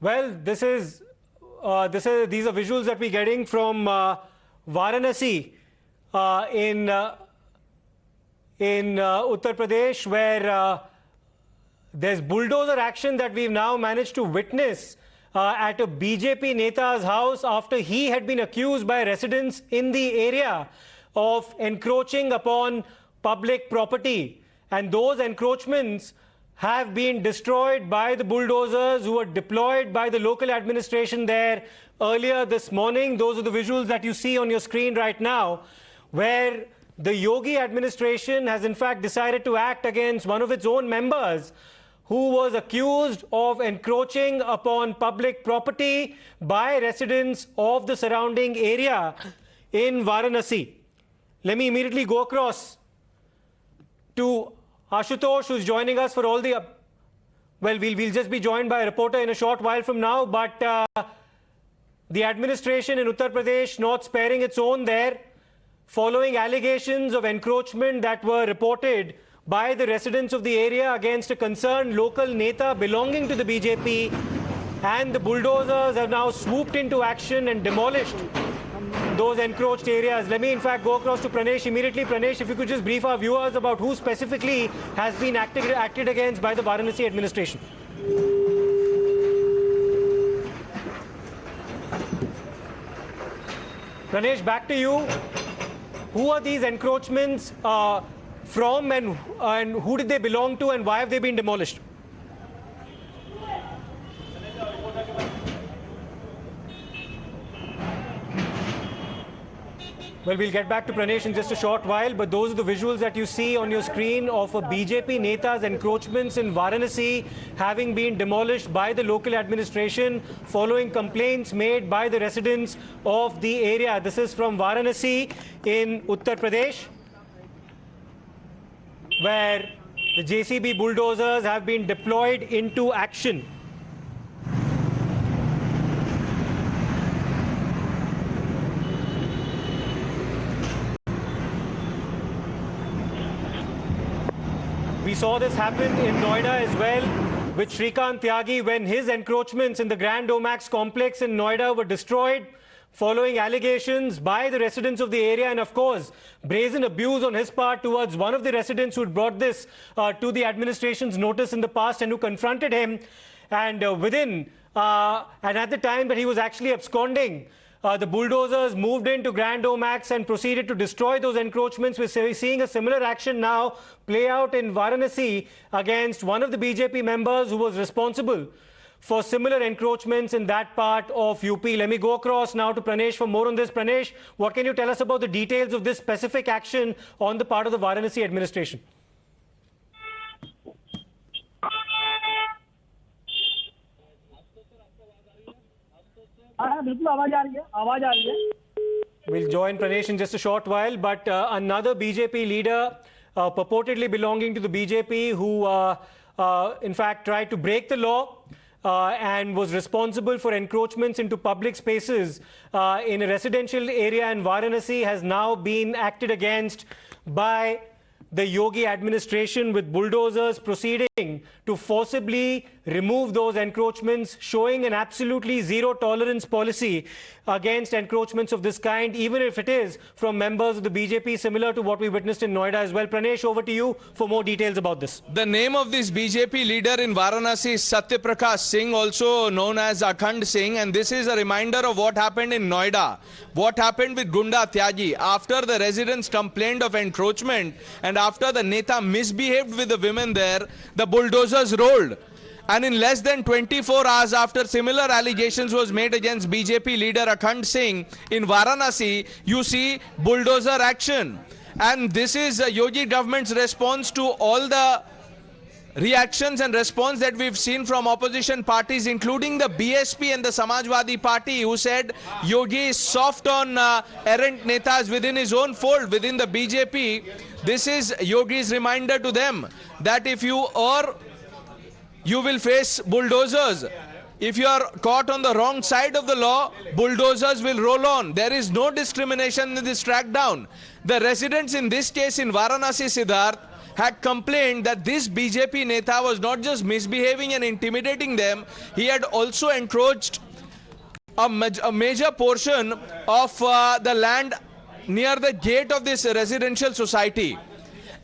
Well, these are visuals that we're getting from Varanasi in Uttar Pradesh, where there's bulldozer action that we've now managed to witness at a BJP neta's house after he had been accused by residents in the area of encroaching upon public property. And those encroachments have been destroyed by the bulldozers who were deployed by the local administration there earlier this morning. Those are the visuals that you see on your screen right now, where the Yogi administration has in fact decided to act against one of its own members who was accused of encroaching upon public property by residents of the surrounding area in Varanasi. Let me immediately go across to Ashutosh, who's joining us for all the... Well, we'll just be joined by a reporter in a short while from now, but the administration in Uttar Pradesh not sparing its own there, following allegations of encroachment that were reported by the residents of the area against a concerned local neta belonging to the BJP, and the bulldozers have now swooped into action and demolished those encroached areas. Let me in fact go across to Pranesh immediately. Pranesh, if you could just brief our viewers about who specifically has been acted against by the Varanasi administration. Pranesh, back to you. Who are these encroachments from, and who did they belong to, and why have they been demolished? Well, we'll get back to Pranesh in just a short while, but those are the visuals that you see on your screen of a BJP neta's encroachments in Varanasi having been demolished by the local administration following complaints made by the residents of the area. This is from Varanasi in Uttar Pradesh, where the JCB bulldozers have been deployed into action. We saw this happen in Noida as well with Shrikant Tyagi when his encroachments in the Grand Omax complex in Noida were destroyed following allegations by the residents of the area, and of course brazen abuse on his part towards one of the residents who had brought this to the administration's notice in the past and who confronted him. And and at the time that he was actually absconding, the bulldozers moved into Grand Omax and proceeded to destroy those encroachments. We're seeing a similar action now play out in Varanasi against one of the BJP members who was responsible for similar encroachments in that part of UP. Let me go across now to Pranesh for more on this. Pranesh, what can you tell us about the details of this specific action on the part of the Varanasi administration? We'll join Pranesh in just a short while, but another BJP leader purportedly belonging to the BJP who in fact tried to break the law and was responsible for encroachments into public spaces in a residential area in Varanasi has now been acted against by the Yogi administration, with bulldozers proceeding to forcibly remove those encroachments, showing an absolutely zero tolerance policy against encroachments of this kind, even if it is from members of the BJP, similar to what we witnessed in Noida as well. Pranesh, over to you for more details about this. The name of this BJP leader in Varanasi is Satyaprakash Singh, also known as Akhand Singh, and this is a reminder of what happened in Noida. What happened with Gunda Tyagi after the residents complained of encroachment and after the neta misbehaved with the women there, the bulldozers rolled. And in less than 24 hours after similar allegations was made against BJP leader Akhand Singh in Varanasi, you see bulldozer action. And this is a Yogi government's response to all the reactions and response that we've seen from opposition parties, including the BSP and the Samajwadi Party, who said Yogi is soft on errant netas within his own fold, within the BJP. This is Yogi's reminder to them that if you err, you will face bulldozers. If you are caught on the wrong side of the law, bulldozers will roll on. There is no discrimination in this crackdown. The residents in this case in Varanasi, Siddharth, had complained that this BJP neta was not just misbehaving and intimidating them, he had also encroached a major portion of the land near the gate of this residential society.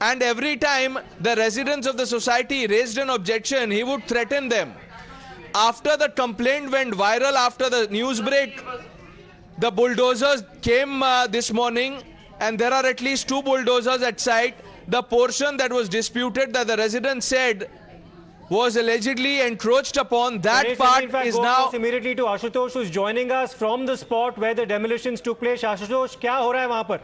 And every time the residents of the society raised an objection, he would threaten them. After the complaint went viral, after the news break, the bulldozers came this morning, and there are at least 2 bulldozers at site. The portion that was disputed, that the residents said was allegedly encroached upon, that part is now immediately to Ashutosh, who's joining us from the spot where the demolitions took place. Ashutosh, क्या हो रहा है वहां पर?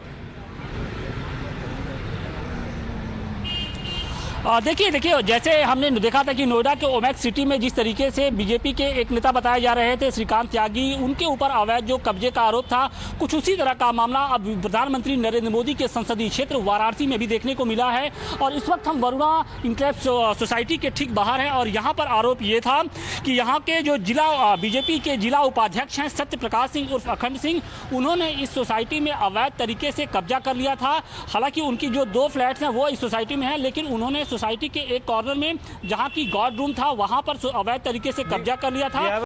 देखिए जैसे हमने देखा था कि नोएडा के ओमैक्स सिटी में जिस तरीके से बीजेपी के एक नेता बताए जा रहे थे श्रीकांत त्यागी, उनके ऊपर अवैध जो कब्जे का आरोप था, कुछ उसी तरह का मामला अब प्रधानमंत्री नरेंद्र मोदी के संसदीय क्षेत्र वाराणसी में भी देखने को मिला है। और इस वक्त हम वरुणा इंक्लेव सोसाइटी के ठीक बाहर हैं और यहाँ पर आरोप ये था कि यहाँ के जो जिला बीजेपी के जिला उपाध्यक्ष हैं सत्य प्रकाश सिंह उर्फ अखंड सिंह, उन्होंने इस सोसाइटी में अवैध तरीके से कब्जा कर लिया था। हालांकि उनकी जो 2 फ्लैट्स हैं वो इस सोसाइटी में है, लेकिन उन्होंने सोसाइटी के एक कॉर्नर में जहां की गार्ड रूम था वहां पर अवैध तरीके से कब्जा कर लिया था।